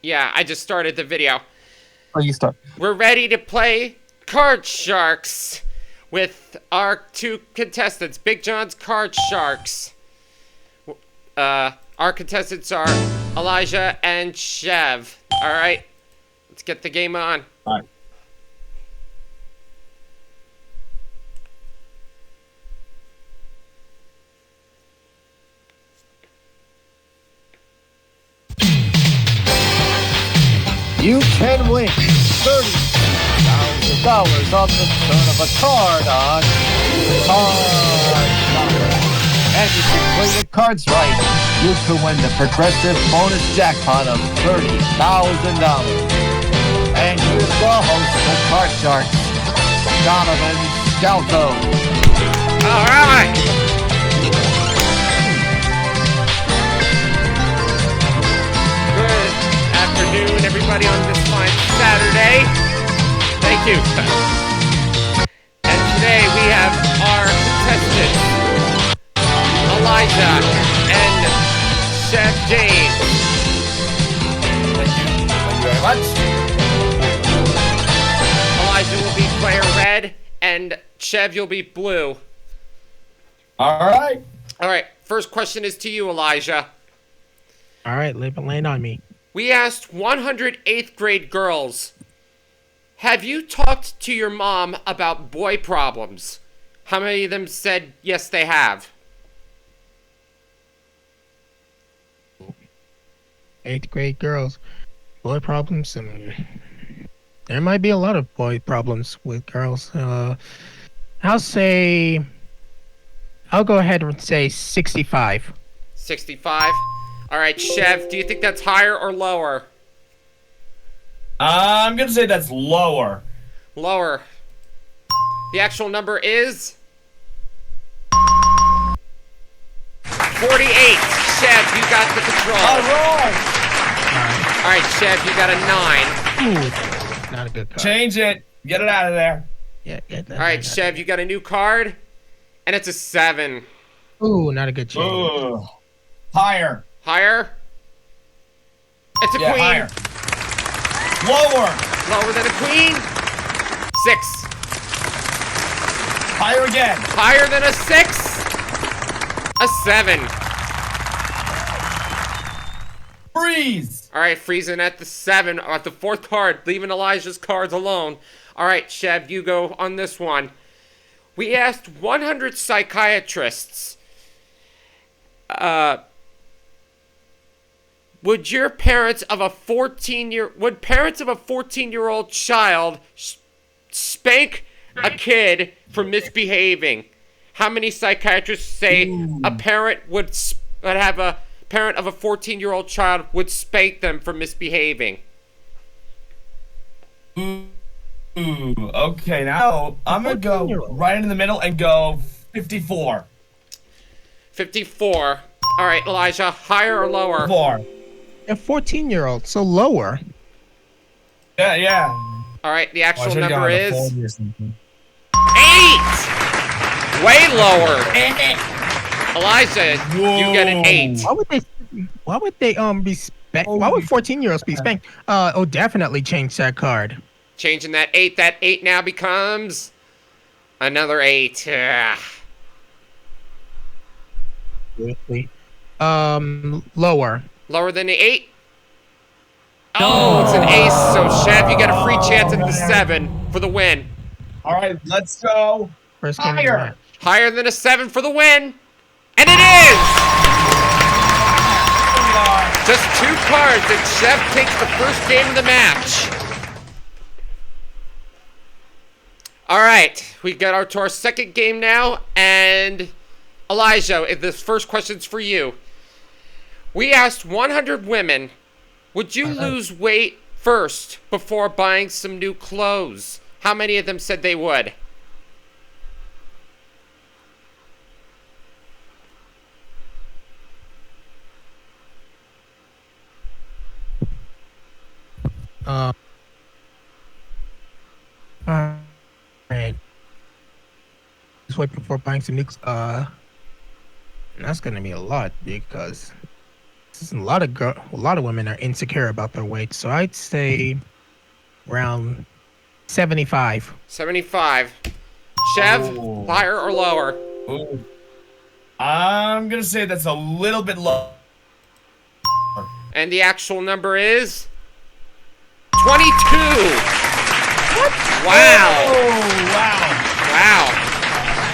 Yeah, I just started the video. Oh, you start. We're ready to play Card Sharks with our two contestants, BigJon's Card Sharks. Our contestants are Elijah and Chev. All right, let's get the game on. All right. You can win $30,000 on the turn of a card on Card Sharks. And if you play the cards right, you can win the progressive bonus jackpot of $30,000. And here's the host of Card Sharks, Donovan Scalco. All right. Good afternoon, everybody, on this fine Saturday. Thank you. And today we have our contestants, Elijah and chevjames. Thank you very much. Elijah will be player red, and Chev, you'll be blue. All right. All right, first question is to you, Elijah. All right, land on me. We asked 100 8th grade girls, have you talked to your mom about boy problems? How many of them said yes, they have? 8th grade girls. Boy problems. There might be a lot of boy problems with girls. I'll go ahead and say 65. 65? All right, Chev, do you think that's higher or lower? I'm gonna say that's lower. Lower. The actual number is 48. Chev, you got the control. All right. All right, Chev, you got a 9. Ooh, not a good card. Change it. Get it out of there. Yeah. All right, Chev, you got a new card, and it's a 7. Ooh, not a good change. Ugh. Higher. Higher? It's a Yeah, queen. higher. Lower. Lower than a queen? 6. Higher again. Higher than a 6? A 7. Freeze. All right, freezing at the 7, at the 4th card, leaving Elijah's cards alone. All right, Chev, you go on this one. We asked 100 psychiatrists, would parents of a 14-year-old child spank a kid for misbehaving? How many psychiatrists say a parent would have a parent of a 14-year-old child would spank them for misbehaving? Ooh. Okay, now I'm gonna go right in the middle and go 54. 54. All right, Elijah, higher or lower? 4. A 14-year-old, so lower. Yeah. All right, the actual should've number gone to is 40 or something. 8. Way lower. Elijah, you get an 8. Why would they be spanked? Why would 14-year-olds be spanked? Definitely change that card. Changing that 8. That 8 now becomes another 8. Ugh. Seriously. Lower. Lower than the 8? Oh, it's an ace. So, Chev, you get a free chance at the 7 for the win. All right, let's go. First game of the Higher. match. Higher than a 7 for the win. And it is! Just 2 cards, and Chev takes the first game of the match. All right, we got to our second game now, and Elijah, this first question's for you. We asked 100 women, would you lose weight first before buying some new clothes? How many of them said they would? Right. Just wait before buying some new. That's gonna be a lot because A lot of women are insecure about their weight, so I'd say around 75. 75. Chev, Oh. higher or lower? Ooh. I'm gonna say that's a little bit low. And the actual number is 22. What? Wow. Oh, wow. Wow.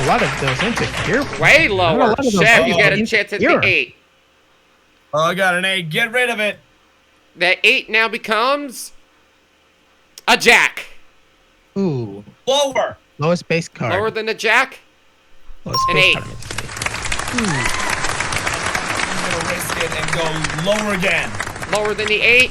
A lot of those insecure. Way Not a lower. lot of those Chev, you people get are a chance at the insecure. 8. Oh, I got an 8. Get rid of it. The 8 now becomes a jack. Ooh. Lower. Lowest base card. Lower than a jack? Lowest an base 8. card. I'm gonna risk it and go lower again. Lower than the 8?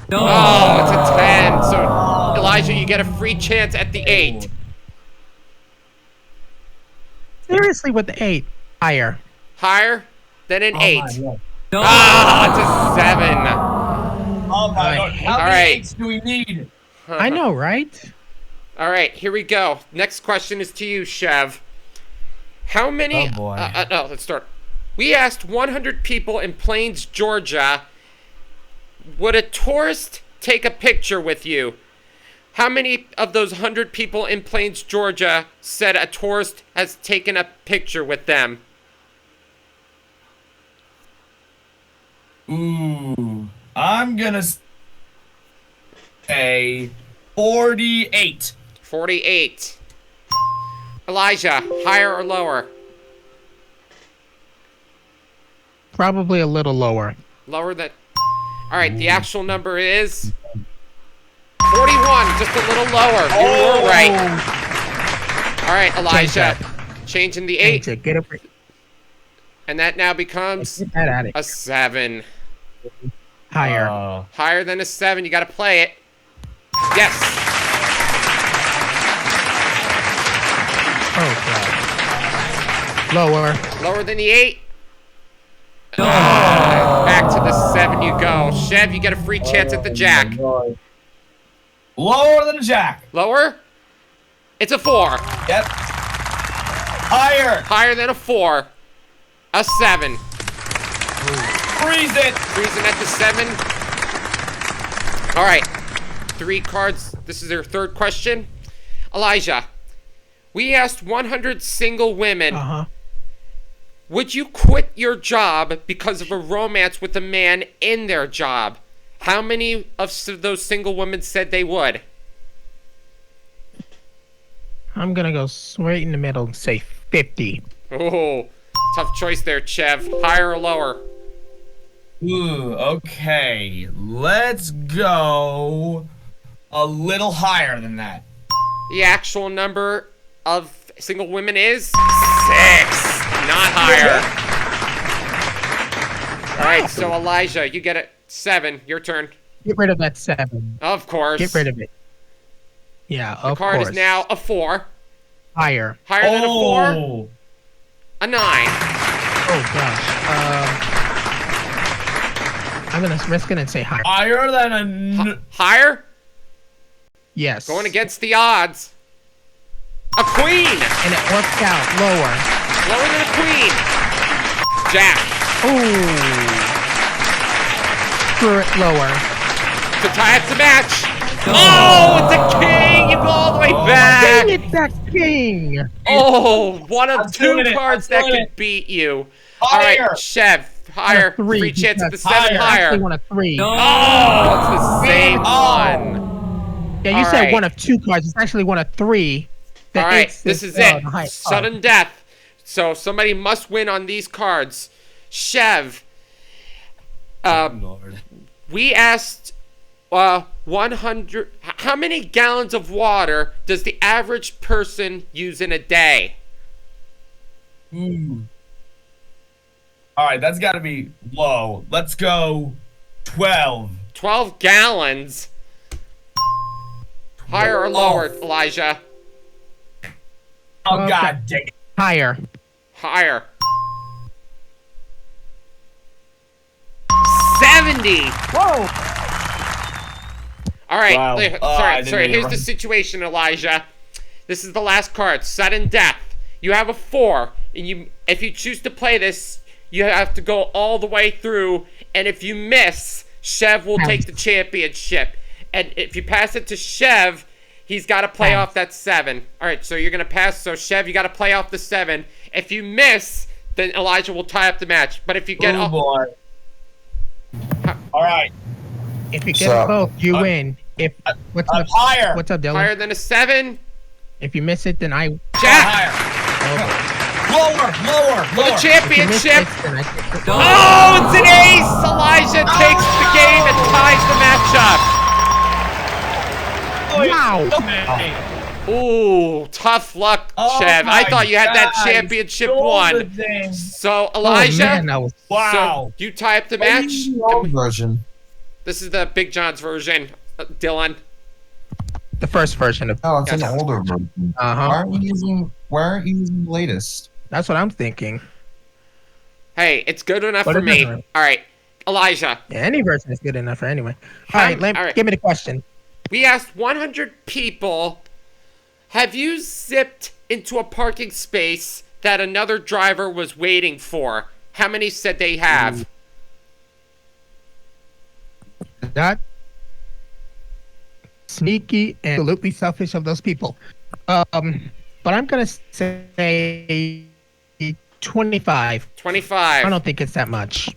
No. Oh, it's a 10. So, Elijah, you get a free chance at the 8. Seriously, with the 8. Higher. Higher than an 8. God. Ah, it's a 7. Oh my God. How All many right. 8s do we need? I know, right? All right, here we go. Next question is to you, Chev. How many... Oh, boy. No, let's start. We asked 100 people in Plains, Georgia, would a tourist take a picture with you? How many of those 100 people in Plains, Georgia said a tourist has taken a picture with them? Ooh. I'm gonna say 48. 48. Elijah, higher or lower? Probably a little lower. Lower than... All right, the actual number is 41, just a little lower. You were right. All right, Elijah, changing the 8, Get it. and that now becomes Get that out of a 7. Higher. Higher than a 7, you got to play it. Yes. Oh god. Lower. Lower than the 8. Back to the 7 you go. Chev, you get a free chance at the jack. Lower than a jack. Lower? It's a 4. Yep. Higher. Higher than a 4. A 7. Freeze it. Freezing at the 7. All right. 3 cards. This is your third question. Elijah, we asked 100 single women, Uh-huh. would you quit your job because of a romance with a man in their job? How many of those single women said they would? I'm gonna go right in the middle and say 50. Oh, tough choice there, Chev. Higher or lower? Ooh, okay. Let's go a little higher than that. The actual number of single women is 6. Not higher. All right, so Elijah, you get it. 7. Your turn. Get rid of that 7. Of course. Get rid of it. Yeah, The of card course. is now a 4. Higher. Higher than a 4? Oh. A 9. Oh gosh. I'm gonna risk it and say higher. Higher than a... Higher? Yes. Going against the odds. A queen. And it worked out. Lower. Lower than a queen. Jack. Ooh. Screw it. Lower. To tie up the match. Oh, it's a king. You go all the way back. Dang it, that king. Oh, one of I'm 2 doing it. cards I'm that doing could beat you. Higher. All right, Chev. Higher. 3, Free chance at the because 7 I higher. actually want a 3. Oh, it's the same Oh. one. Yeah, you All said right. one of 2 cards. It's actually one of 3. The All right, eight's this is the it. high- Sudden death. So somebody must win on these cards. Chev. Lord. We asked 100. How many gallons of water does the average person use in a day? Ooh. All right, that's got to be low. Let's go 12. 12 gallons. Higher or lower, Elijah? Oh, Okay. God dang it. Higher. Higher. 70. Whoa. All right. Wow. Sorry. I didn't Sorry. get it Here's the right. situation, Elijah. This is the last card. Sudden death. You have a 4, and if you choose to play this, you have to go all the way through and if you miss, Chev will take the championship. And if you pass it to Chev, he's got to play off that 7. All right, so you're going to pass. So, Chev, you got to play off the 7. If you miss, then Elijah will tie up the match. But if you get... Oh, boy. All right. If you get both, you win. If what's up? Higher. What's up, Dylan? Higher than a 7? If you miss it, then I... Jack! Higher. Lower. For the championship! It, then I take the- Oh, it's an ace! Elijah takes the game and ties the match up. Wow. Ooh, tough luck, Chev. I thought you had that championship won. So, Elijah, man, that was... Wow. so you tie up the match. version. This is the BigJon's version, Dylan. The first version of... Oh, it's an older version. Uh-huh. Why aren't you using the latest? That's what I'm thinking. Hey, it's good enough What for is me. it? All right, Elijah. Yeah, any version is good enough for anyone. All right, give me the question. We asked 100 people, have you zipped into a parking space that another driver was waiting for? How many said they have? That sneaky and absolutely selfish of those people. But I'm gonna say 25. 25. I don't think it's that much.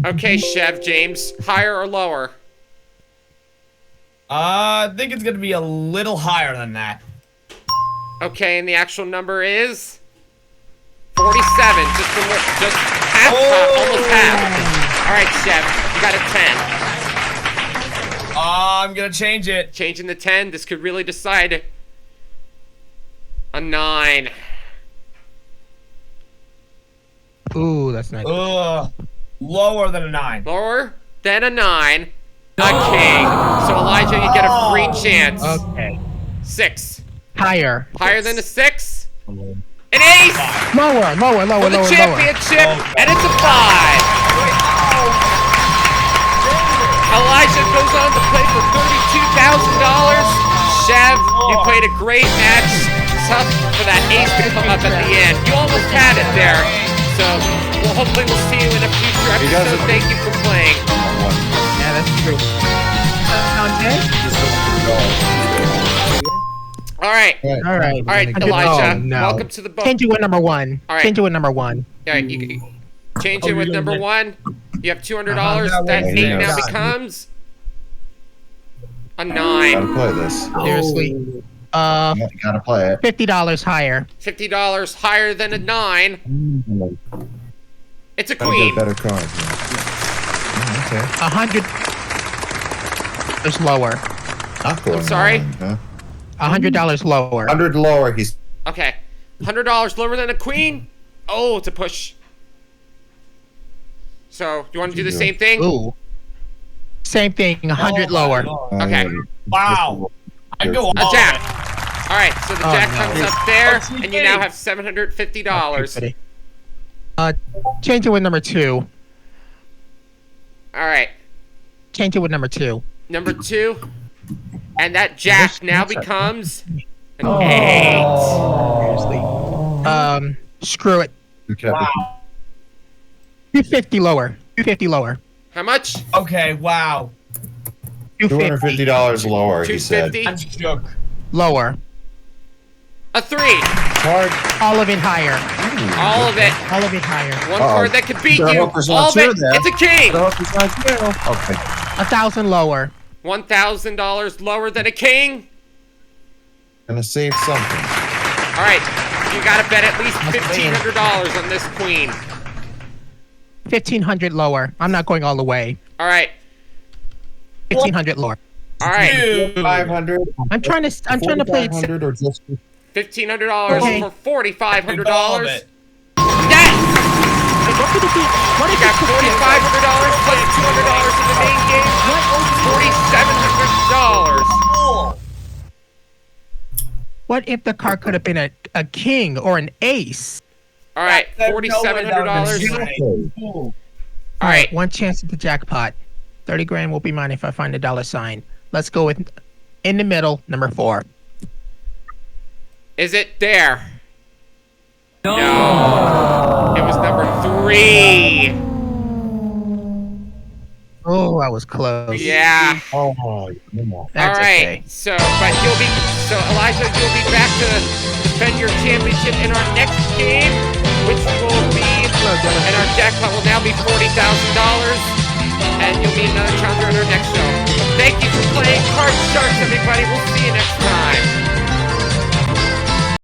Okay, chevjames, higher or lower? I think it's gonna be a little higher than that. Okay, and the actual number is 47. Just half, almost half. All right, Chev, you got a 10. I'm gonna change it. Changing the 10. This could really decide it. A 9. Ooh, that's nice. Lower than a 9. Lower than a 9. A king. So Elijah, you get a free chance. Okay. 6. Higher. Higher than a 6. An ace Lower. for the championship, and it's a 5. Elijah goes on to play for $32,000. Chev, you played a great match. Tough for that ace to come up at the end. You almost had it there. So, hopefully we'll see you in a future episode. Thank you for playing. Yeah, that's true. All right. All right, Elijah. Oh, no. Welcome to the boat. Change it with number 1. All right. Change it with number 1. All right, you change it with number 1. You have $200. That 8 now becomes a 9. Gotta play this. Seriously. Gotta play it. $50 higher. $50 higher than a 9. It's a Gotta queen. get a better card. Okay. $100 lower. I'm sorry? $100 lower. 100 lower. He's Okay. $100 lower than a queen? Oh, it's a push. So, you want to do the same thing? Ooh. Same thing. 100 lower. Okay. Wow. I go A all jack. All right, so the jack no. comes up there, and you now have $750. Change it with number 2. All right. Change it with number 2. Number 2. And that jack now becomes an 8. Seriously. Screw it. Wow. 250 lower. 250 lower. How much? Okay, wow. $250 lower, he said. 250. I'm shook. Lower. A 3. Card. All of it higher. All of it. All of it higher. One card that could beat Sure, you. hope there's All not of two it. of them. It's a king. Okay. 1,000 lower. $1,000 lower than a king. Gonna save something. All right. You got to bet at least $1,500 on this queen. 1,500 lower. I'm not going all the way. All right. 1,500 lower. All right. Dude. 500. I'm trying to play it. 500 or just $1,500 Okay. for $4,500. All of it. Yes! What could it be? What You if got $4,500 plus $200 in the main game. $4,700. What if the card could have been a king or an ace? All right, There's no way that $4,700. would've been All right. One chance at the jackpot. 30 grand will be mine if I find a dollar sign. Let's go with in the middle, number 4. Is it there? No. It was number 3. Oh, I was close. Yeah. Oh, that's All right. okay. So Elijah, you'll be back to defend your championship in our next game, which will be, and our jackpot will now be $40,000, and you'll be another challenger in our next show. Thank you for playing Card Sharks, everybody. We'll see you next time.